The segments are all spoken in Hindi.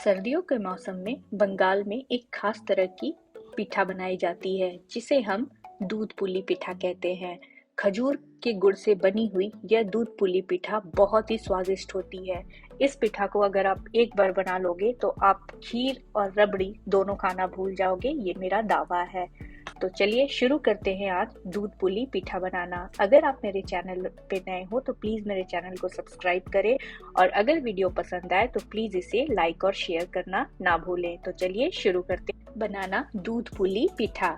सर्दियों के मौसम में बंगाल में एक खास तरह की पिठा बनाई जाती है जिसे हम दूध पुली पिठा कहते हैं। खजूर के गुड़ से बनी हुई यह दूध पुली पिठा बहुत ही स्वादिष्ट होती है। इस पिठा को अगर आप एक बार बना लोगे तो आप खीर और रबड़ी दोनों खाना भूल जाओगे, ये मेरा दावा है। तो चलिए शुरू करते हैं आज दूध पुली पिठा बनाना। अगर आप मेरे चैनल पे नए हो तो प्लीज मेरे चैनल को सब्सक्राइब करें और अगर वीडियो पसंद आए तो प्लीज इसे लाइक और शेयर करना ना भूलें। तो चलिए शुरू करते हैं बनाना दूध पुली पिठा।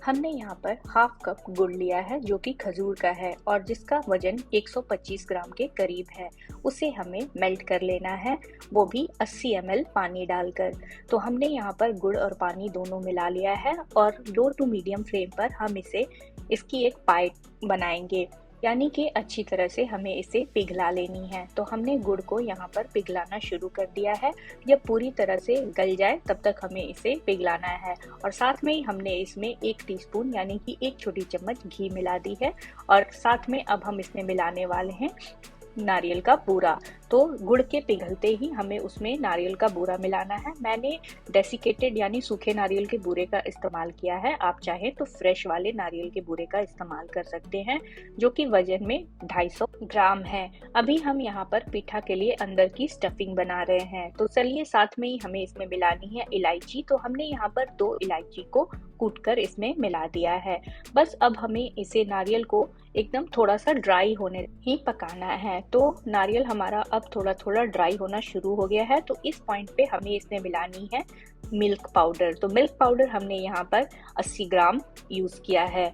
हमने यहाँ पर हाफ कप गुड़ लिया है जो कि खजूर का है और जिसका वजन 125 ग्राम के करीब है। उसे हमें मेल्ट कर लेना है, वो भी 80 ml पानी डालकर। तो हमने यहाँ पर गुड़ और पानी दोनों मिला लिया है और लो टू मीडियम फ्लेम पर हम इसकी एक पाई बनाएंगे, यानी कि अच्छी तरह से हमें इसे पिघला लेनी है। तो हमने गुड़ को यहाँ पर पिघलाना शुरू कर दिया है। जब पूरी तरह से गल जाए तब तक हमें इसे पिघलाना है और साथ में ही हमने इसमें 1 टीस्पून यानी कि 1 छोटी चम्मच घी मिला दी है और साथ में अब हम इसमें मिलाने वाले हैं नारियल का बूरा। तो गुड़ के पिघलते ही हमें उसमें नारियल का बूरा मिलाना है। मैंने डेसिकेटेड यानी सूखे नारियल के बूरे का इस्तेमाल किया है, आप चाहें तो फ्रेश वाले नारियल के बूरे का इस्तेमाल कर सकते हैं जो कि वजन में 250 ग्राम है। अभी हम यहाँ पर पिठा के लिए अंदर की स्टफिंग बना रहे हैं। तो चलिए साथ में ही हमें इसमें मिलानी है इलायची। तो हमने यहाँ पर 2 इलायची को कूट कर इसमें मिला दिया है। बस अब हमें इसे नारियल को एकदम थोड़ा सा ड्राई होने ही पकाना है। तो नारियल हमारा अब थोड़ा थोड़ा ड्राई होना शुरू हो गया है। तो इस पॉइंट पे हमें इसमें मिलानी है मिल्क पाउडर। तो मिल्क पाउडर हमने यहाँ पर 80 ग्राम यूज किया है।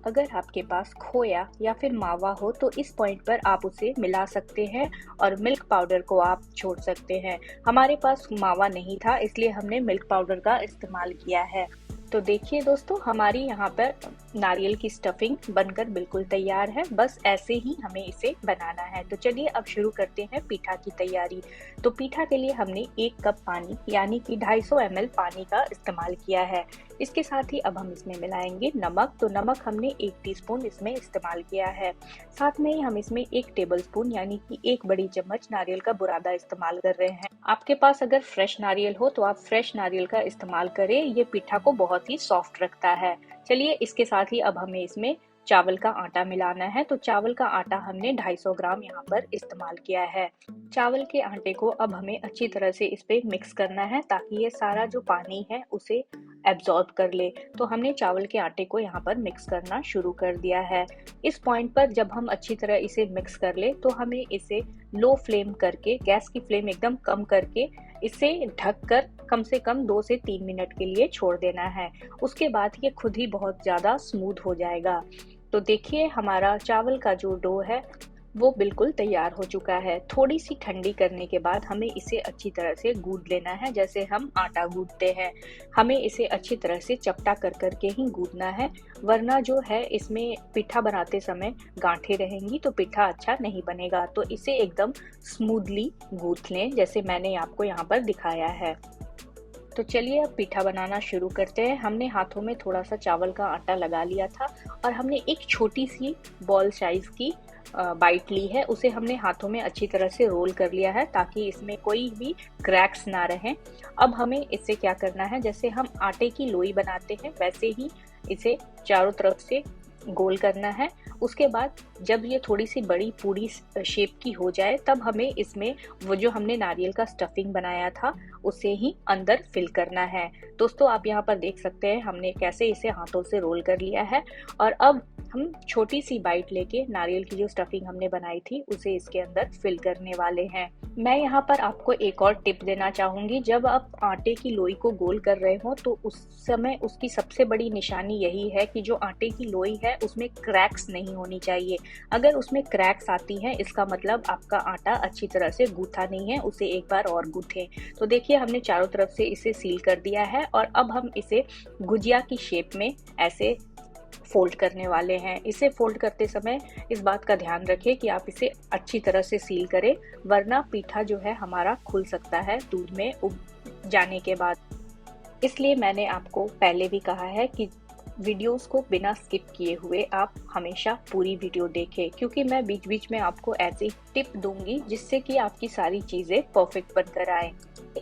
अगर आपके पास खोया या फिर मावा हो तो इस पॉइंट पर आप उसे मिला सकते हैं और मिल्क पाउडर को आप छोड़ सकते हैं। हमारे पास मावा नहीं था इसलिए हमने मिल्क पाउडर का इस्तेमाल किया है। तो देखिए दोस्तों, हमारी यहाँ पर नारियल की स्टफिंग बनकर बिल्कुल तैयार है। बस ऐसे ही हमें इसे बनाना है। तो चलिए अब शुरू करते हैं पीठा की तैयारी। तो पीठा के लिए हमने 1 कप पानी यानी कि 250 ml पानी का इस्तेमाल किया है। इसके साथ ही अब हम इसमें मिलाएंगे नमक। तो नमक हमने 1 टीस्पून इसमें इस्तेमाल किया है। साथ में ही हम इसमें 1 टेबलस्पून यानी कि 1 बड़ी चम्मच नारियल का बुरादा इस्तेमाल कर रहे हैं। आपके पास अगर फ्रेश नारियल हो तो आप फ्रेश नारियल का इस्तेमाल करें, ये पिठा को बहुत ही सॉफ्ट रखता है। चलिए इसके साथ ही अब हमें इसमें चावल का आटा मिलाना है। तो चावल का आटा हमने 250 ग्राम यहाँ पर इस्तेमाल किया है। चावल के आटे को अब हमें अच्छी तरह से इस पे मिक्स करना है ताकि ये सारा जो पानी है उसे एब्जॉर्ब कर ले। तो हमने चावल के आटे को यहाँ पर मिक्स करना शुरू कर दिया है। इस पॉइंट पर जब हम अच्छी तरह इसे मिक्स कर ले तो हमें इसे लो फ्लेम करके, गैस की फ्लेम एकदम कम करके इसे ढककर कम से कम 2 से 3 मिनट के लिए छोड़ देना है। उसके बाद ये खुद ही बहुत ज्यादा स्मूथ हो जाएगा। तो देखिए हमारा चावल का जो डो है वो बिल्कुल तैयार हो चुका है। थोड़ी सी ठंडी करने के बाद हमें इसे अच्छी तरह से गूंद लेना है, जैसे हम आटा गूंदते हैं। हमें इसे अच्छी तरह से चपटा कर करके ही गूंदना है, वरना जो है इसमें पिठा बनाते समय गांठें रहेंगी तो पिठा अच्छा नहीं बनेगा। तो इसे एकदम स्मूथली गूंथ लें जैसे मैंने आपको यहाँ पर दिखाया है। तो चलिए अब पिठा बनाना शुरू करते हैं। हमने हाथों में थोड़ा सा चावल का आटा लगा लिया था और हमने एक छोटी सी बॉल साइज की बाइट ली है। उसे हमने हाथों में अच्छी तरह से रोल कर लिया है ताकि इसमें कोई भी क्रैक्स ना रहें। अब हमें इससे क्या करना है, जैसे हम आटे की लोई बनाते हैं वैसे ही इसे चारों तरफ से गोल करना है। उसके बाद जब ये थोड़ी सी बड़ी पूरी शेप की हो जाए तब हमें इसमें वो जो हमने नारियल का स्टफिंग बनाया था उसे ही अंदर फिल करना है। दोस्तों आप यहाँ पर देख सकते हैं हमने कैसे इसे हाथों से रोल कर लिया है और अब हम छोटी सी बाइट लेके नारियल की जो स्टफिंग हमने बनाई थी उसे इसके अंदर फिल करने वाले हैं। मैं यहाँ पर आपको एक और टिप देना चाहूंगी। जब आप आटे की लोई को गोल कर रहे हो तो उस समय उसकी सबसे बड़ी निशानी यही है कि जो आटे की लोई है उसमें क्रैक्स नहीं होनी चाहिए। अगर उसमें क्रैक्स आती हैं इसका मतलब आपका आटा अच्छी तरह से गूथा नहीं है, उसे एक बार और गूथें। तो देखिए हमने चारों तरफ से इसे सील कर दिया है और अब हम इसे गुजिया की शेप में ऐसे फोल्ड करने वाले हैं। इसे फोल्ड करते समय इस बात का ध्यान रखें कि आप इसे अच्छी तरह से सील करें, वरना पीठा जो है हमारा खुल सकता है दूध में उब जाने के बाद। इसलिए मैंने आपको पहले भी कहा है कि वीडियोस को बिना स्किप किए हुए आप हमेशा पूरी वीडियो देखें, क्योंकि मैं बीच बीच में आपको ऐसी टिप दूंगी जिससे कि आपकी सारी चीज़ें परफेक्ट बनकर आए।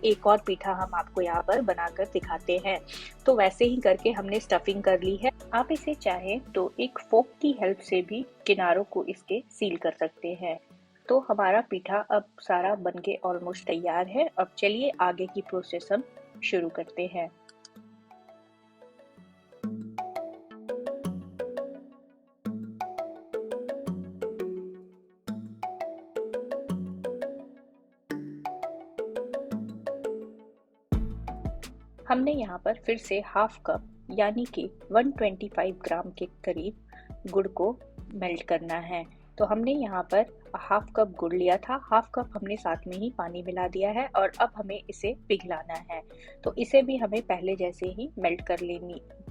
एक और पीठा हम आपको यहाँ पर बनाकर दिखाते हैं। तो वैसे ही करके हमने स्टफिंग कर ली है। आप इसे चाहें तो एक फोक की हेल्प से भी किनारों को इसके सील कर सकते हैं। तो हमारा पीठा अब सारा बनके ऑलमोस्ट तैयार है। अब चलिए आगे की प्रोसेस हम शुरू करते हैं। हमने यहाँ पर फिर से हाफ कप यानी कि 125 ग्राम के करीब गुड़ को मेल्ट करना है। तो हमने यहाँ पर हाफ कप गुड़ लिया था, हाफ कप हमने साथ में ही पानी मिला दिया है और अब हमें इसे पिघलाना है। तो इसे भी हमें पहले जैसे ही मेल्ट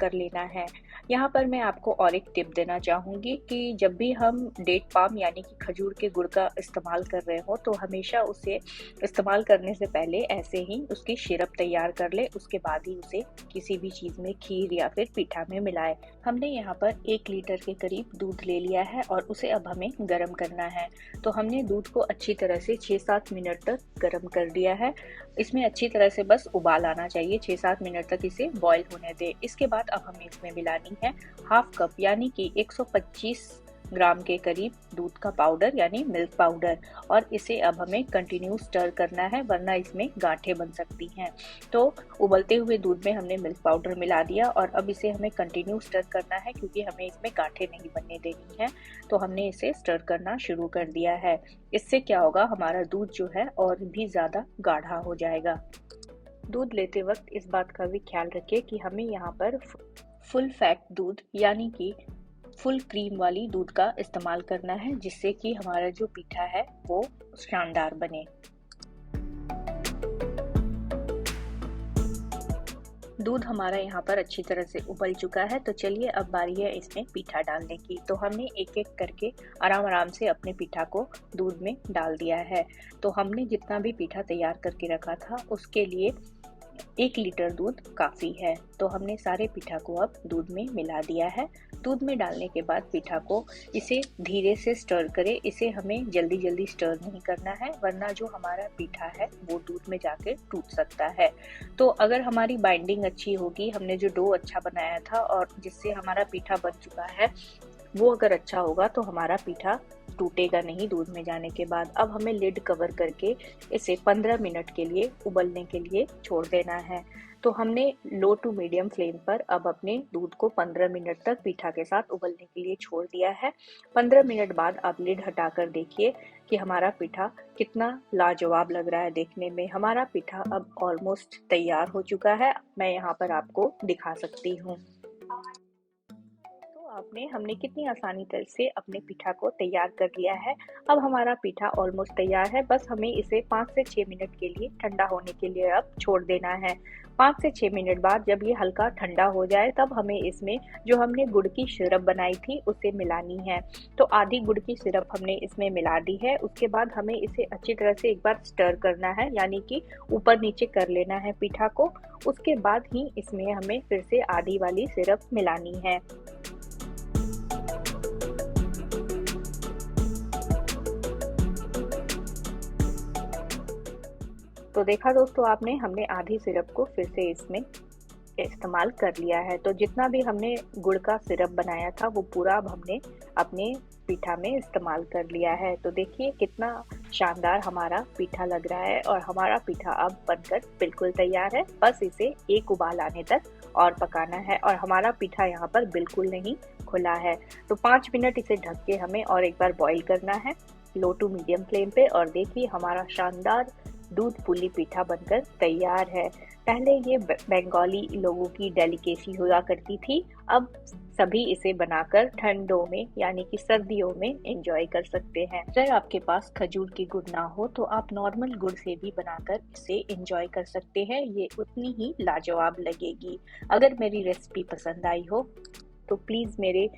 कर लेना है। यहाँ पर मैं आपको और एक टिप देना चाहूँगी कि जब भी हम डेट पाम यानी कि खजूर के गुड़ का इस्तेमाल कर रहे हो तो हमेशा उसे इस्तेमाल करने से पहले ऐसे ही उसकी सिरप तैयार कर ले, उसके बाद ही उसे किसी भी चीज़ में, खीर या फिर पीठा में मिलाए। हमने यहाँ पर 1 लीटर के करीब दूध ले लिया है और उसे अब हमें गर्म करना है। तो हमने दूध को अच्छी तरह से 6-7 मिनट तक गर्म कर दिया है। इसमें अच्छी तरह से बस उबाल आना चाहिए, 6-7 मिनट तक इसे बॉईल होने दे। इसके बाद अब हमें इसमें मिलानी है हाफ कप यानी कि 125 ग्राम के करीब दूध का पाउडर यानी मिल्क पाउडर, और इसे अब हमें कंटिन्यू स्टर करना है वरना इसमें गांठें बन सकती हैं। तो उबलते हुए दूध में हमने मिल्क पाउडर मिला दिया और अब इसे हमें कंटिन्यू स्टर करना है क्योंकि हमें इसमें गांठें नहीं बनने देनी है। तो हमने इसे स्टर करना शुरू कर दिया है। इससे क्या होगा, हमारा दूध जो है और भी ज़्यादा गाढ़ा हो जाएगा। दूध लेते वक्त इस बात का भी ख्याल रखें कि हमें यहाँ पर फुल फैट दूध यानी कि फुल क्रीम वाली दूध का इस्तेमाल करना है, जिससे कि हमारा जो पीठा है वो शानदार बने। दूध हमारा यहाँ पर अच्छी तरह से उबल चुका है। तो चलिए अब बारी है इसमें पीठा डालने की। तो हमने एक एक करके आराम आराम से अपने पीठा को दूध में डाल दिया है। तो हमने जितना भी पीठा तैयार करके रखा था उसके लिए 1 लीटर दूध काफ़ी है। तो हमने सारे पीठा को अब दूध में मिला दिया है। दूध में डालने के बाद पीठा को इसे धीरे से स्टर करें। इसे हमें जल्दी जल्दी स्टर नहीं करना है वरना जो हमारा पीठा है वो दूध में जाके टूट सकता है। तो अगर हमारी बाइंडिंग अच्छी होगी, हमने जो डो अच्छा बनाया था और जिससे हमारा पीठा बन चुका है वो अगर अच्छा होगा तो हमारा पीठा टूटेगा नहीं दूध में जाने के बाद। अब हमें लिड कवर करके इसे 15 मिनट के लिए उबलने के लिए छोड़ देना है। तो हमने लो टू मीडियम फ्लेम पर अब अपने दूध को 15 मिनट तक पीठा के साथ उबलने के लिए छोड़ दिया है। 15 मिनट बाद आप लिड हटाकर देखिए कि हमारा पीठा कितना लाजवाब लग रहा है देखने में। हमारा पीठा अब ऑलमोस्ट तैयार हो चुका है। मैं यहाँ पर आपको दिखा सकती हूँ। हमने कितनी आसानी से अपने पीठा को तैयार कर लिया है। अब हमारा पीठा ऑलमोस्ट तैयार है, बस हमें इसे 5 से 6 मिनट के लिए ठंडा होने के लिए अब छोड़ देना है। 5 से 6 मिनट बाद जब ये हल्का ठंडा हो जाए तब हमें इसमें जो हमने गुड़ की सिरप बनाई थी उसे मिलानी है। तो आधी गुड़ की सिरप हमने इसमें मिला दी है। उसके बाद हमें इसे अच्छी तरह से एक बार स्टर करना है यानी कि ऊपर नीचे कर लेना है पीठा को। उसके बाद ही इसमें हमें फिर से आधी वाली सिरप मिलानी है। तो देखा दोस्तों आपने, हमने आधी सिरप को फिर से इसमें इस्तेमाल कर लिया है। तो जितना भी हमने गुड़ का सिरप बनाया था वो पूरा अब हमने अपने पीठा में इस्तेमाल कर लिया है। तो देखिए कितना शानदार हमारा पीठा लग रहा है और हमारा पीठा अब बनकर बिल्कुल तैयार है। बस इसे एक उबाल आने तक और पकाना है और हमारा पीठा यहाँ पर बिल्कुल नहीं खुला है। तो 5 मिनट इसे ढक के हमें और एक बार बॉईल करना है लो टू मीडियम फ्लेम पे। और देखिए हमारा शानदार दूध पुली पीठा बनकर तैयार है। पहले ये बंगाली लोगों की डेलिकेसी हुआ करती थी, अब सभी इसे बनाकर ठंडों में यानी कि सर्दियों में एंजॉय कर सकते हैं। अगर आपके पास खजूर की गुड़ ना हो तो आप नॉर्मल गुड़ से भी बनाकर इसे एंजॉय कर सकते हैं, ये उतनी ही लाजवाब लगेगी। अगर मेरी रेसिपी पसंद आई हो तो प्लीज़ मेरे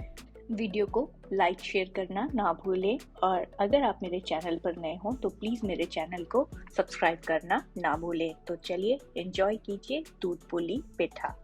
वीडियो को लाइक शेयर करना ना भूलें, और अगर आप मेरे चैनल पर नए हो तो प्लीज़ मेरे चैनल को सब्सक्राइब करना ना भूलें। तो चलिए एंजॉय कीजिए दूध पुली पेठा।